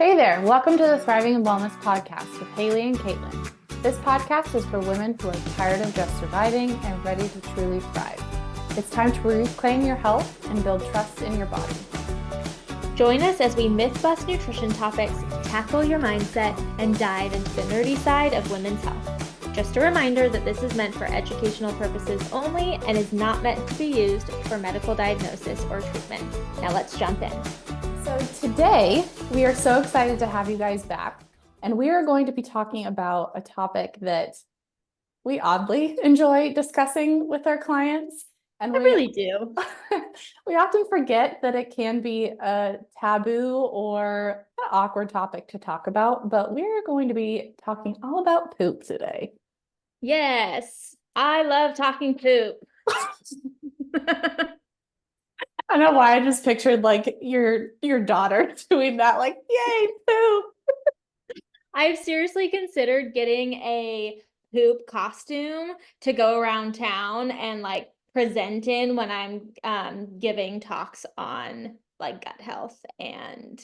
Hey there, welcome to the Thriving in Wellness podcast with Haley and Caitlin. This podcast is for women who are tired of just surviving and ready to truly thrive. It's time to reclaim your health and build trust in your body. Join us as we myth bust nutrition topics, tackle your mindset, and dive into the nerdy side of women's health. Just a reminder that this is meant for educational purposes only and is not meant to be used for medical diagnosis or treatment. Now let's jump in. So today, we are so excited to have you guys back, and we are going to be talking about a topic that we oddly enjoy discussing with our clients. And I really do. We often forget that it can be a taboo or an awkward topic to talk about, but we're going to be talking all about poop today. Yes, I love talking poop. I don't know why I just pictured like your daughter doing that, like, yay, poop. I've seriously considered getting a poop costume to go around town and like present in when I'm giving talks on like gut health and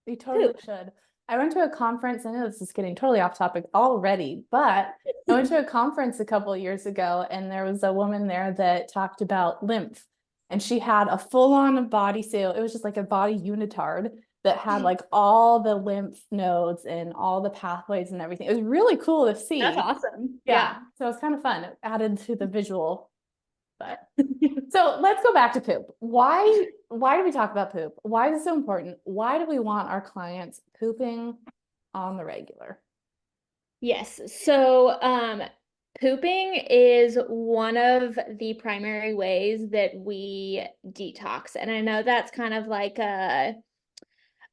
You totally poop. should. I went to a conference. I know this is getting totally off topic already, but I went to a conference a couple of years ago, and there was a woman there that talked about lymph, and she had a full-on body seal. It was just like a body unitard that had like all the lymph nodes and all the pathways and everything. It was really cool to see. That's awesome. Yeah. So it was kind of fun. It added to the visual. But so let's go back to poop. Why do we talk about poop? Why is it so important? Why do we want our clients pooping on the regular? Yes. So pooping is one of the primary ways that we detox. And I know that's kind of like a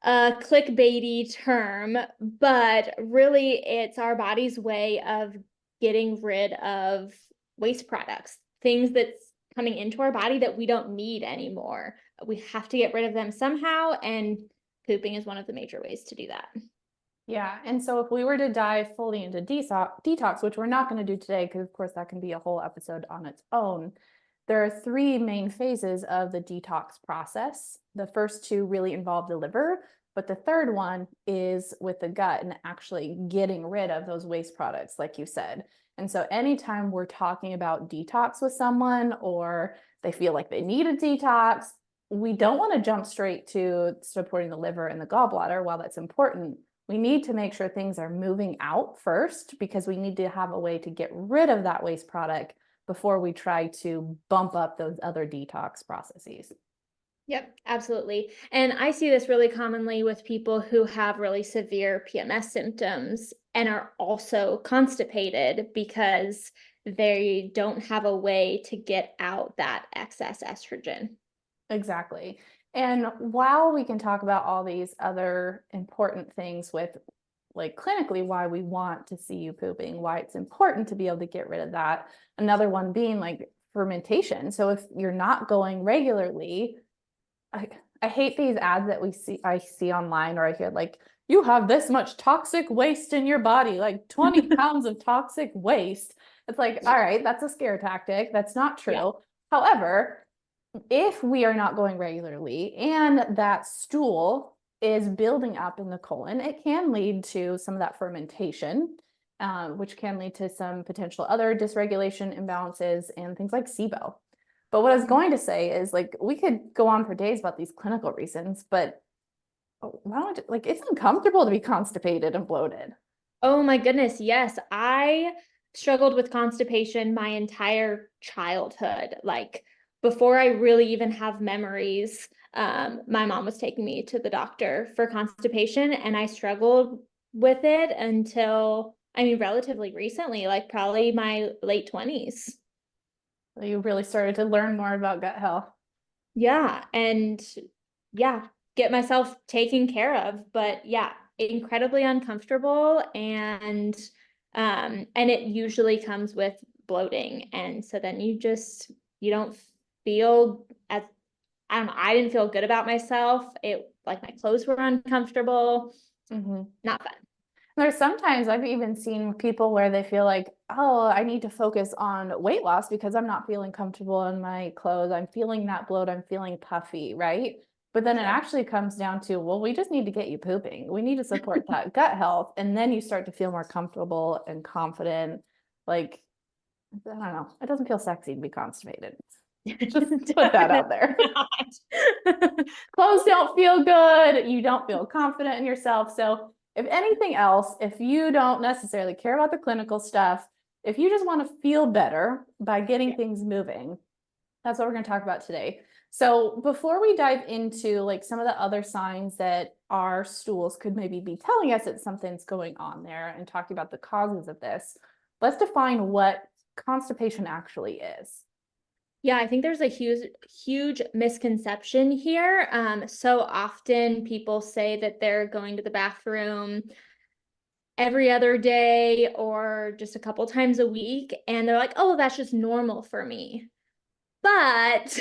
clickbaity term, but really it's our body's way of getting rid of waste products, things that's coming into our body that we don't need anymore. We have to get rid of them somehow, and pooping is one of the major ways to do that. Yeah. And so if we were to dive fully into detox, which we're not going to do today, because of course that can be a whole episode on its own, there are three main phases of the detox process. The first two really involve the liver, but the third one is with the gut and actually getting rid of those waste products, like you said. And so anytime we're talking about detox with someone, or they feel like they need a detox, we don't want to jump straight to supporting the liver and the gallbladder. While that's important, we need to make sure things are moving out first, because we need to have a way to get rid of that waste product before we try to bump up those other detox processes. Yep, absolutely. And I see this really commonly with people who have really severe PMS symptoms and are also constipated because they don't have a way to get out that excess estrogen. Exactly. And while we can talk about all these other important things with like clinically why we want to see you pooping, why it's important to be able to get rid of that, another one being like fermentation. So if you're not going regularly, I hate these ads that I see online, or I hear like, you have this much toxic waste in your body, like 20 pounds of toxic waste. It's like, all right, that's a scare tactic. That's not true. Yeah. However, if we are not going regularly and that stool is building up in the colon, it can lead to some of that fermentation, which can lead to some potential other dysregulation imbalances and things like SIBO. But what I was going to say is, like, we could go on for days about these clinical reasons, but why don't, like, it's uncomfortable to be constipated and bloated. Oh my goodness, yes. I struggled with constipation my entire childhood. Like before I really even have memories, my mom was taking me to the doctor for constipation, and I struggled with it until, I mean, relatively recently, like probably my late 20s. You really started to learn more about gut health. Yeah, and yeah, get myself taken care of, but yeah, incredibly uncomfortable, and it usually comes with bloating, and so then you don't feel as, I don't know, I didn't feel good about myself. It, like, my clothes were uncomfortable. Not fun. There's sometimes I've even seen people where they feel like, oh, I need to focus on weight loss because I'm not feeling comfortable in my clothes. I'm feeling that bloat. I'm feeling puffy, right? But then it actually comes down to, well, we just need to get you pooping. We need to support that gut health. And then you start to feel more comfortable and confident. Like, I don't know. It doesn't feel sexy to be constipated. Just put that out there. Clothes don't feel good. You don't feel confident in yourself. So if anything else, if you don't necessarily care about the clinical stuff, if you just want to feel better by getting things moving, that's what we're going to talk about today. So before we dive into like some of the other signs that our stools could maybe be telling us that something's going on there and talking about the causes of this, let's define what constipation actually is. Yeah, I think there's a huge misconception here. So often people say that they're going to the bathroom every other day or just a couple times a week, and they're like, oh, that's just normal for me. But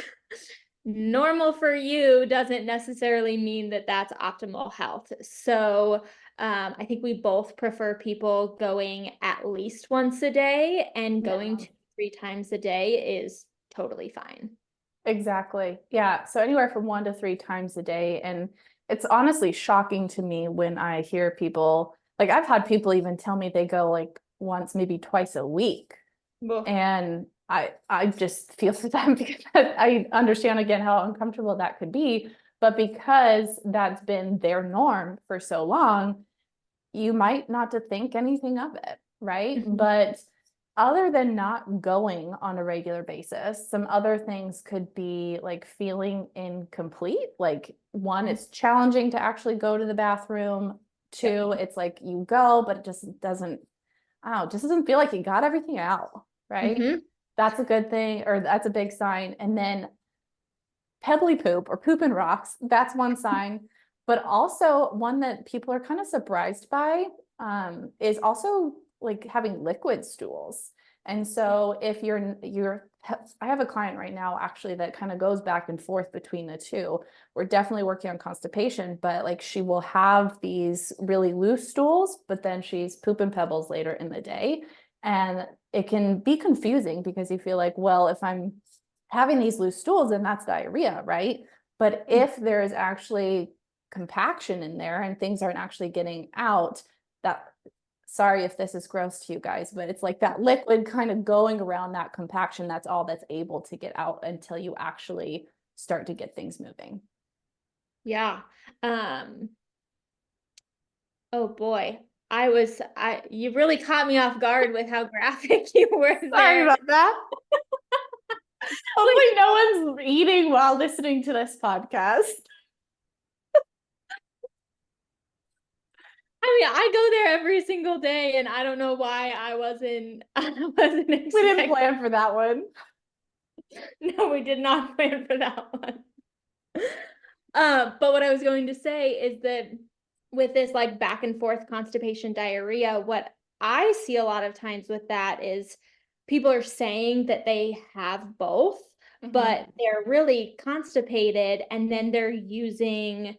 normal for you doesn't necessarily mean that that's optimal health. So I think we both prefer people going at least once a day, and going 2-3 times a day is totally fine. Exactly. Yeah. So anywhere from 1 to 3 times a day. And it's honestly shocking to me when I hear people, like I've had people even tell me they go like once, maybe twice a week. And I just feel for them because I understand again how uncomfortable that could be. But because that's been their norm for so long, you might not to think anything of it, right? But other than not going on a regular basis, some other things could be like feeling incomplete. Like one, it's challenging to actually go to the bathroom. Two, it's like you go, but it just doesn't, I don't know, just doesn't feel like you got everything out, right? That's a good thing, or that's a big sign. And then pebbly poop or poop and rocks, that's one sign. But also one that people are kind of surprised by is also like having liquid stools. And so if I have a client right now actually that kind of goes back and forth between the two. We're definitely working on constipation, but like she will have these really loose stools, but then she's pooping pebbles later in the day. And it can be confusing because you feel like, well, if I'm having these loose stools, then that's diarrhea, right? But if there is actually compaction in there and things aren't actually getting out, that, sorry if this is gross to you guys, but it's like that liquid kind of going around that compaction, that's all that's able to get out until you actually start to get things moving. Yeah. Oh boy. You really caught me off guard with how graphic you were there. Sorry about that. Hopefully no one's eating while listening to this podcast. I mean, I go there every single day, and I don't know why I wasn't expecting. We didn't plan for that one. No, we did not plan for that one. But what I was going to say is that with this like back and forth constipation diarrhea, what I see a lot of times with that is people are saying that they have both, but they're really constipated, and then they're using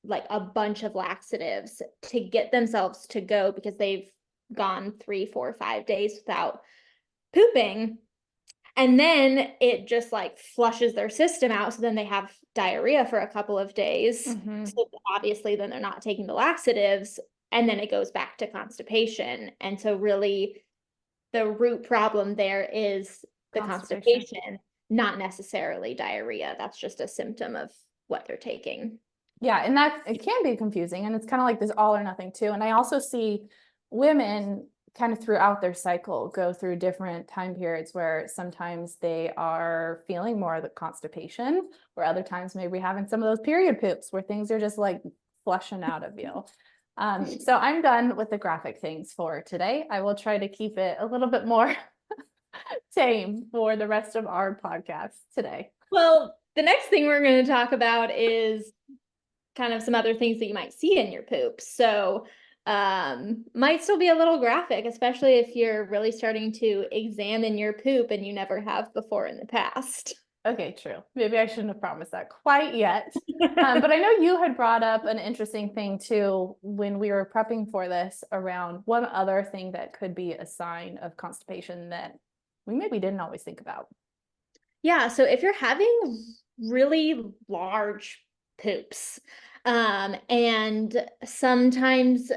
like a bunch of laxatives to get themselves to go because they've gone 3, 4, 5 days without pooping. And then it just like flushes their system out. So then they have diarrhea for a couple of days. So obviously then they're not taking the laxatives, and then it goes back to constipation. And so really the root problem there is the constipation, not necessarily diarrhea. That's just a symptom of what they're taking. Yeah, and that it can be confusing, and it's kind of like this all or nothing too. And I also see women kind of throughout their cycle go through different time periods where sometimes they are feeling more of the constipation, or other times maybe having some of those period poops where things are just like flushing out of you. So I'm done with the graphic things for today. I will try to keep it a little bit more tame for the rest of our podcast today. Well, the next thing we're going to talk about is kind of some other things that you might see in your poop. So might still be a little graphic, especially if you're really starting to examine your poop and you never have before in the past. Okay, true. Maybe I shouldn't have promised that quite yet. But I know you had brought up an interesting thing too when we were prepping for this around one other thing that could be a sign of constipation that we maybe didn't always think about. Yeah, so if you're having really large poops. And sometimes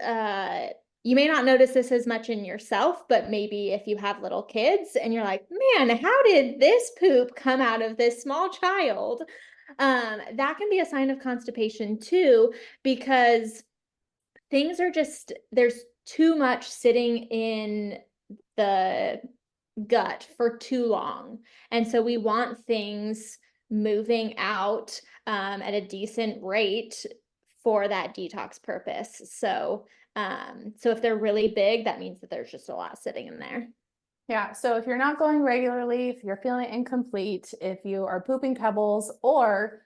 you may not notice this as much in yourself, but maybe if you have little kids and you're like, man, how did this poop come out of this small child? That can be a sign of constipation too, because things are just, there's too much sitting in the gut for too long. And so we want things moving out at a decent rate for that detox purpose. So if they're really big, that means that there's just a lot sitting in there. Yeah, so if you're not going regularly, if you're feeling incomplete, if you are pooping pebbles, or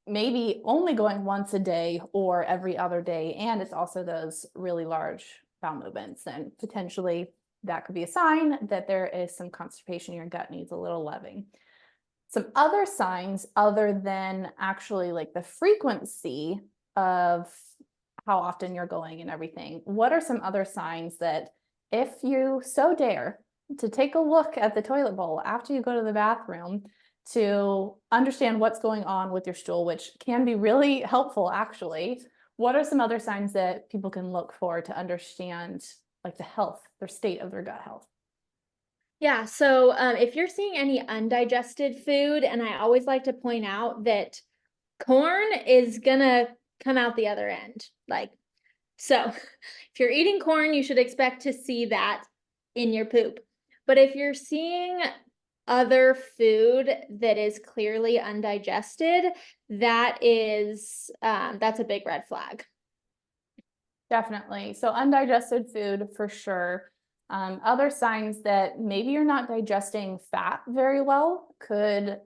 maybe only going once a day or every other day, and it's also those really large bowel movements, then potentially that could be a sign that there is some constipation. Your gut needs a little loving. Some other signs, other than actually like the frequency of how often you're going and everything, what are some other signs that if you so dare to take a look at the toilet bowl after you go to the bathroom to understand what's going on with your stool, which can be really helpful actually, what are some other signs that people can look for to understand like the health, their state of their gut health? Yeah, so if you're seeing any undigested food, and I always like to point out that corn is gonna come out the other end. Like, so if you're eating corn, you should expect to see that in your poop. But if you're seeing other food that is clearly undigested, that's a big red flag. Definitely. So undigested food for sure. Other signs that maybe you're not digesting fat very well could,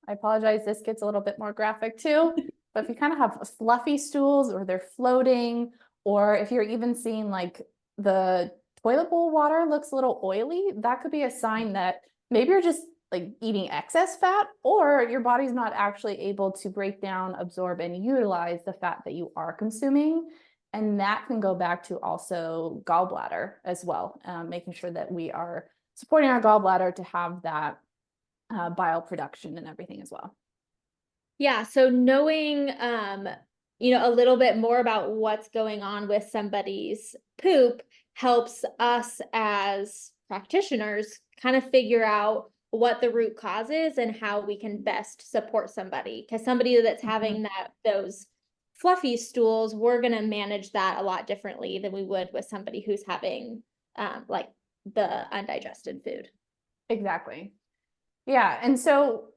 I apologize, this gets a little bit more graphic too, but if you kind of have fluffy stools or they're floating, or if you're even seeing like the toilet bowl water looks a little oily, that could be a sign that maybe you're just like eating excess fat, or your body's not actually able to break down, absorb, and utilize the fat that you are consuming. And that can go back to also gallbladder as well, making sure that we are supporting our gallbladder to have that bile production and everything as well. Yeah, so knowing a little bit more about what's going on with somebody's poop helps us as practitioners kind of figure out what the root cause is and how we can best support somebody. Because somebody that's having those fluffy stools, we're going to manage that a lot differently than we would with somebody who's having like the undigested food. Exactly. Yeah. And so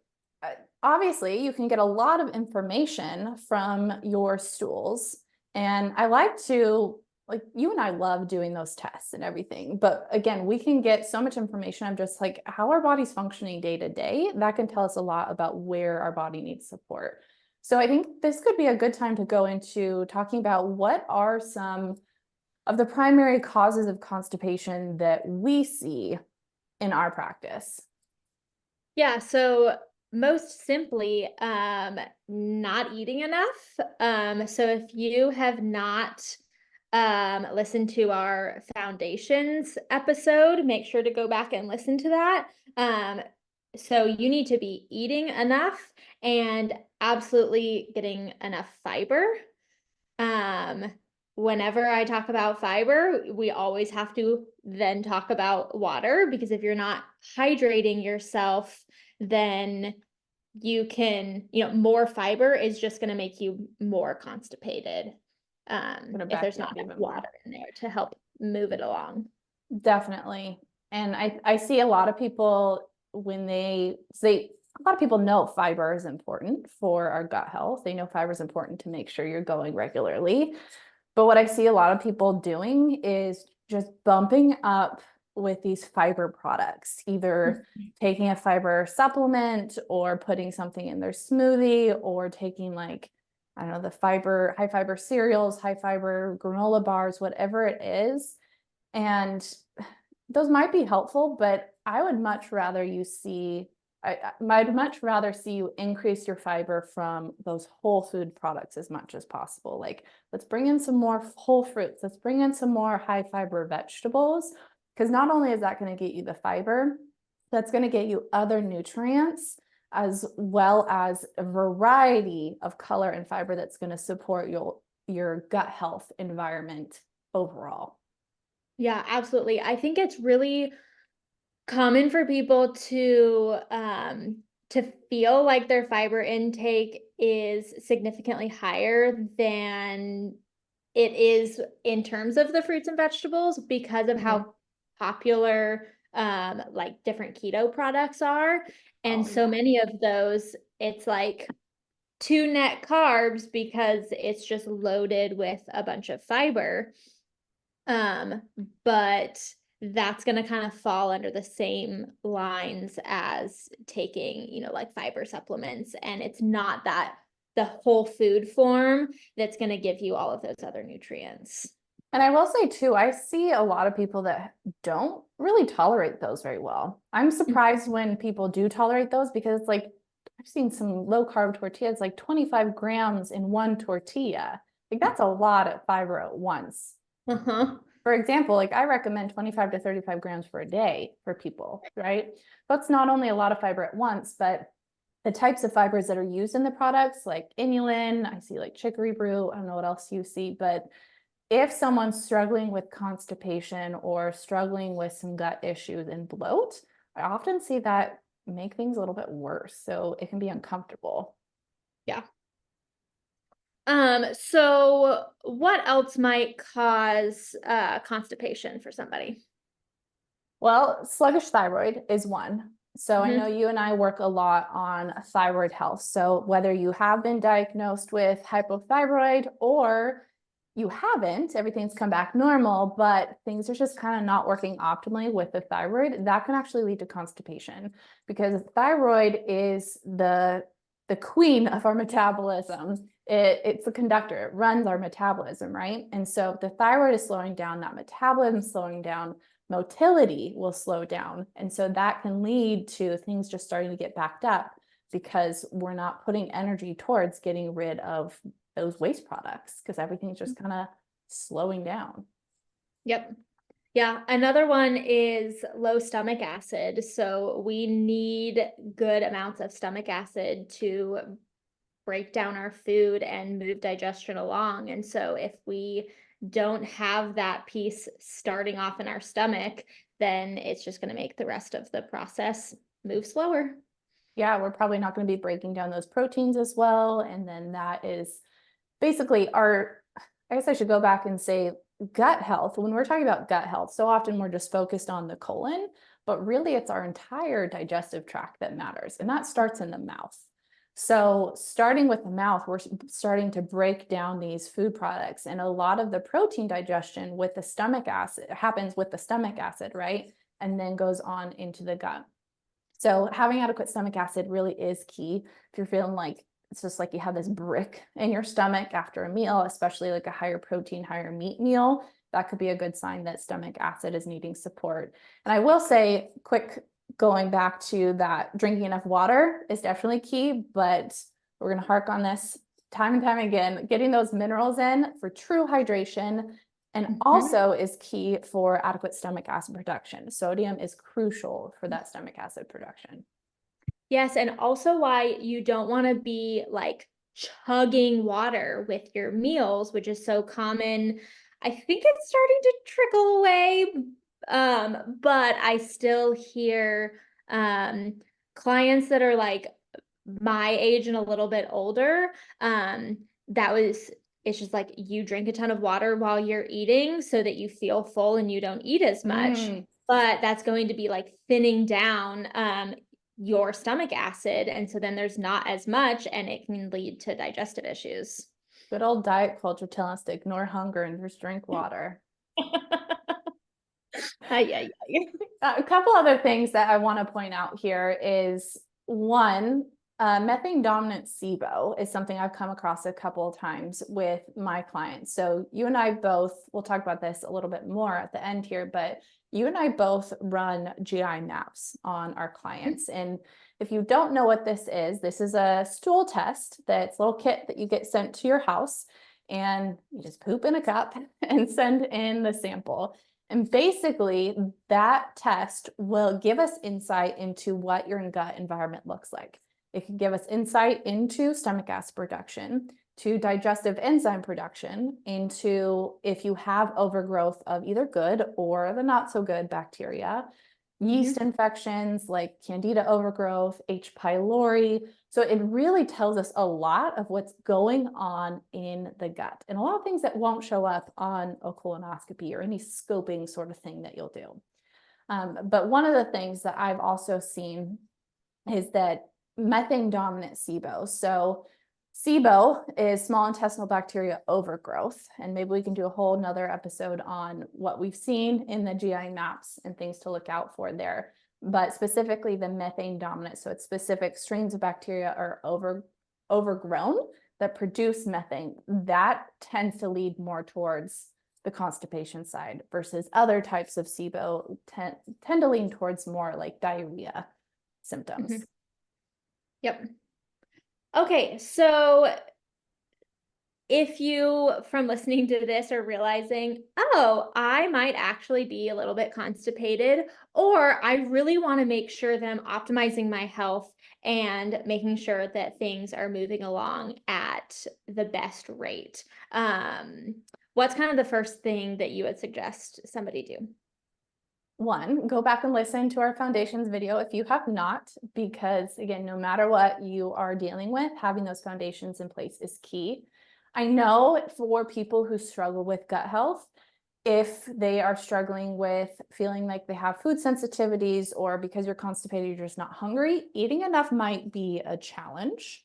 obviously you can get a lot of information from your stools. And I like to, like, you and I love doing those tests and everything. But again, we can get so much information of just like how our body's functioning day to day. That can tell us a lot about where our body needs support. So I think this could be a good time to go into talking about what are some of the primary causes of constipation that we see in our practice. Yeah, so most simply, not eating enough. So if you have not listened to our foundations episode, make sure to go back and listen to that. So you need to be eating enough and absolutely getting enough fiber. Um, Whenever I talk about fiber, we always have to then talk about water, because if you're not hydrating yourself, then more fiber is just going to make you more constipated. If there's not enough water in there to help move it along. Definitely. And I see a lot of people when they say, a lot of people know fiber is important for our gut health. They know fiber is important to make sure you're going regularly. But what I see a lot of people doing is just bumping up with these fiber products, either taking a fiber supplement or putting something in their smoothie, or taking like, I don't know, the high fiber cereals, high fiber granola bars, whatever it is. And those might be helpful, but I would much rather you see, I'd much rather see you increase your fiber from those whole food products as much as possible. Like, let's bring in some more whole fruits. Let's bring in some more high fiber vegetables, because not only is that going to get you the fiber, that's going to get you other nutrients as well as a variety of color and fiber that's going to support your gut health environment overall. Yeah, absolutely. I think it's really common for people to feel like their fiber intake is significantly higher than it is in terms of the fruits and vegetables because of Mhm. how popular like different keto products are. And Oh, so yeah. many of those, it's like two net carbs because it's just loaded with a bunch of fiber. Um, but that's going to kind of fall under the same lines as taking, like fiber supplements. And it's not that the whole food form that's going to give you all of those other nutrients. And I will say too, I see a lot of people that don't really tolerate those very well. I'm surprised when people do tolerate those because it's like I've seen some low carb tortillas, like 25 grams in one tortilla. Like that's a lot of fiber at once. Uh-huh. For example, like I recommend 25 to 35 grams for a day for people, right? That's not only a lot of fiber at once, but the types of fibers that are used in the products, like inulin, I see like chicory brew, I don't know what else you see, but if someone's struggling with constipation or struggling with some gut issues and bloat, I often see that make things a little bit worse. So it can be uncomfortable. Yeah. So what else might cause constipation for somebody? Well, sluggish thyroid is one. So I know Mhm. you and I work a lot on thyroid health. So whether you have been diagnosed with hypothyroid or you haven't, everything's come back normal, but things are just kind of not working optimally with the thyroid, that can actually lead to constipation because thyroid is the queen of our metabolism. It's the conductor, it runs our metabolism, right? And so if the thyroid is slowing down, that metabolism is slowing down, motility will slow down. And so that can lead to things just starting to get backed up because we're not putting energy towards getting rid of those waste products because everything's just kind of slowing down. Yep. Yeah, another one is low stomach acid. So we need good amounts of stomach acid to break down our food and move digestion along. And so if we don't have that piece starting off in our stomach, then it's just going to make the rest of the process move slower. Yeah, we're probably not going to be breaking down those proteins as well. And then that is basically I guess I should go back and say gut health. When we're talking about gut health, so often we're just focused on the colon, but really it's our entire digestive tract that matters. And that starts in the mouth. So starting with the mouth, we're starting to break down these food products. And a lot of the protein digestion with the stomach acid happens with the stomach acid, right? And then goes on into the gut. So having adequate stomach acid really is key. If you're feeling like it's just like you have this brick in your stomach after a meal, especially like a higher protein, higher meat meal, that could be a good sign that stomach acid is needing support. And I will say, quick, going back to that, drinking enough water is definitely key, but we're going to hark on this time and time again, getting those minerals in for true hydration and also is key for adequate stomach acid production. Sodium is crucial for that stomach acid production. Yes, and also why you don't want to be like chugging water with your meals, which is so common. I think it's starting to trickle away, but I still hear clients that are like my age and a little bit older. That was it's just like you drink a ton of water while you're eating so that you feel full and you don't eat as much. Mm, But that's going to be like thinning down your stomach acid. And so then there's not as much and it can lead to digestive issues. good old diet culture telling us to ignore hunger and just drink water. Ay, ay, ay. A couple other things that I want to point out here is one, methane dominant SIBO is something I've come across a couple of times with my clients. So you and I both, we'll talk about this a little bit more at the end here, but you and I both run GI maps on our clients. And if you don't know what this is a stool test that's a little kit that you get sent to your house and you just poop in a cup and send in the sample. And basically, that test will give us insight into what your gut environment looks like. It can give us insight into stomach acid production, to digestive enzyme production, into if you have overgrowth of either good or the not so good bacteria, yeast infections like Candida overgrowth, H. pylori. So it really tells us a lot of what's going on in the gut, and a lot of things that won't show up on a colonoscopy or any scoping sort of thing that you'll do. But one of the things that I've also seen is that methane dominant SIBO. So SIBO is small intestinal bacteria overgrowth, and maybe we can do a whole nother episode on what we've seen in the GI maps and things to look out for there. But specifically the methane dominant, so it's specific strains of bacteria are overgrown that produce methane. That tends to lead more towards the constipation side versus other types of SIBO tend to lean towards more like diarrhea symptoms. Yep. Okay, so if you, from listening to this, are realizing, oh, I might actually be a little bit constipated, or I really want to make sure that I'm optimizing my health and making sure that things are moving along at the best rate, what's kind of the first thing that you would suggest somebody do? One, go back and listen to our foundations video if you have not, because again, no matter what you are dealing with, having those foundations in place is key. I know for people who struggle with gut health, if they are struggling with feeling like they have food sensitivities, or because you're constipated, you're just not hungry, eating enough might be a challenge.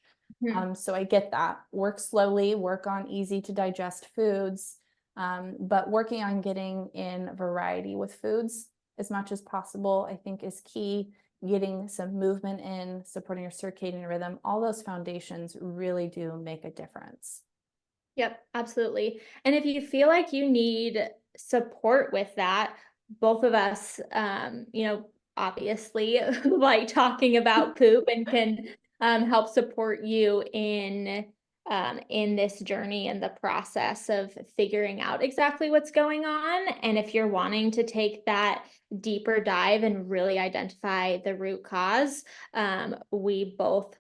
So I get that. Work slowly, work on easy to digest foods, but working on getting in variety with foods as much as possible, I think, is key. Getting some movement in, supporting your circadian rhythm, all those foundations really do make a difference. Yep, absolutely. And if you feel like you need support with that, both of us, obviously like talking about poop and can help support you in this journey and the process of figuring out exactly what's going on. And if you're wanting to take that deeper dive and really identify the root cause, we both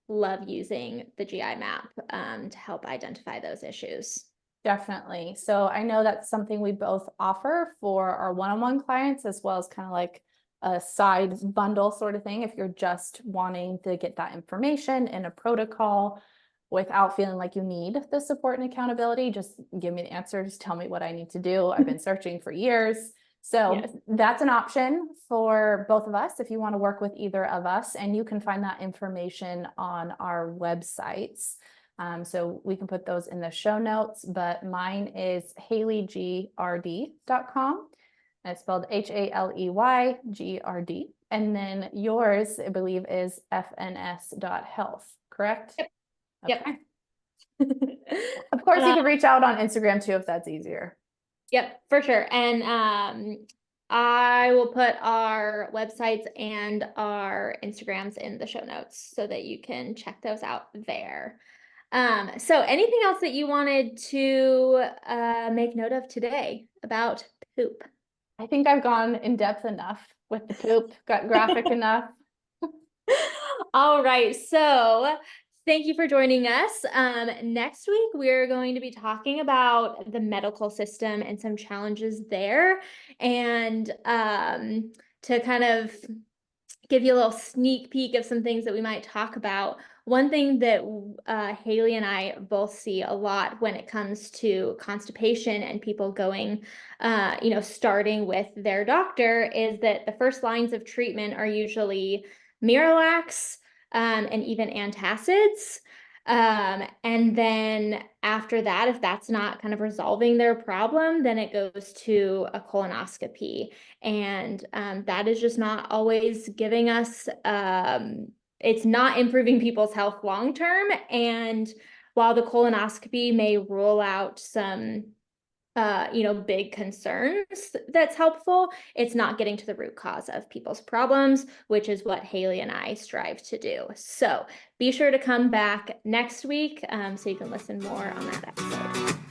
love using the GI map to help identify those issues. Definitely. So I know that's something we both offer for our one-on-one clients, as well as kind of like a side bundle sort of thing. If you're just wanting to get that information in a protocol without feeling like you need the support and accountability, just give me the answers, tell me what I need to do. I've been searching for years. So Yes. that's an option for both of us if you want to work with either of us, and you can find that information on our websites. So we can put those in the show notes, but mine is haleygrd.com. And it's spelled HALEYGRD. And then yours, I believe, is fns.health, correct? Yep. Okay. Of course, you can reach out on Instagram too if that's easier. Yep, for sure. And I will put our websites and our Instagrams in the show notes so that you can check those out there. So anything else that you wanted to make note of today about poop? I think I've gone in depth enough with the poop, got graphic enough. All right, so thank you for joining us. Next week, we're going to be talking about the medical system and some challenges there. And to kind of give you a little sneak peek of some things that we might talk about, one thing that Haley and I both see a lot when it comes to constipation and people going, starting with their doctor, is that the first lines of treatment are usually Miralax, and even antacids. And then after that, if that's not kind of resolving their problem, then it goes to a colonoscopy. And that is just not always giving us, it's not improving people's health long term. And while the colonoscopy may rule out some big concerns that's helpful, it's not getting to the root cause of people's problems, which is what Haley and I strive to do. So be sure to come back next week so you can listen more on that episode.